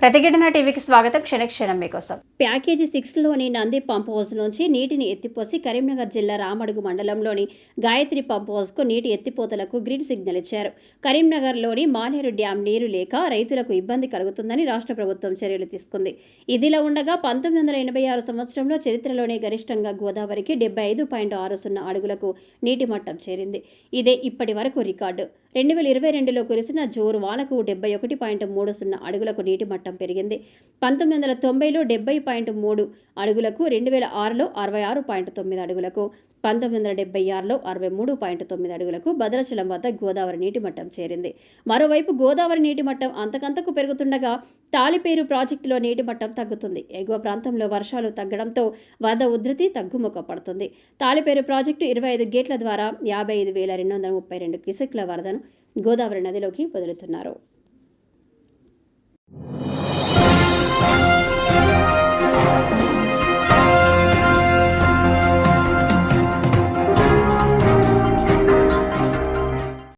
ప్రతిఘటన టీవీకి స్వాగతం. క్షణక్షణం మీకోసం. ప్యాకేజీ 6లోని నంది పంప్ హౌస్ నుంచి నీటిని ఎత్తిపోసి కరీంనగర్ జిల్లా రామడుగు మండలంలోని గాయత్రి పంప్ హౌస్కు నీటి ఎత్తిపోతలకు గ్రీన్ సిగ్నల్ ఇచ్చారు. కరీంనగర్లోని మానేరు డ్యాం నీరు లేక రైతులకు ఇబ్బంది కలుగుతుందని రాష్ట్ర ప్రభుత్వం చర్యలు తీసుకుంది. ఇదిలా ఉండగా 1986 సంవత్సరంలో చరిత్రలోనే గరిష్టంగా గోదావరికి 75.60 అడుగులకు నీటి మట్టం చేరింది. ఇదే ఇప్పటి వరకు రికార్డు. 2022లో కురిసిన జోరు వానకు 71.30 అడుగులకు నీటి మట్టం పెరిగింది. 1990లో 70.3 అడుగులకు, 2006లో 66.9 అడుగులకు, 1976లో 63.9 అడుగులకు భద్రాచలం వద్ద గోదావరి నీటి మట్టం చేరింది. మరోవైపు గోదావరి నీటి మట్టం అంతకంతకు పెరుగుతుండగా తాలిపేరు ప్రాజెక్టులో నీటి మట్టం తగ్గుతుంది. ఎగువ ప్రాంతంలో వర్షాలు తగ్గడంతో వరద ఉధృతి తగ్గుముఖ పడుతుంది. తాలిపేరు ప్రాజెక్టు 25 గేట్ల ద్వారా 55,232 క్యూసెక్ల వరదను గోదావరి నదిలోకి వదులుతున్నారు.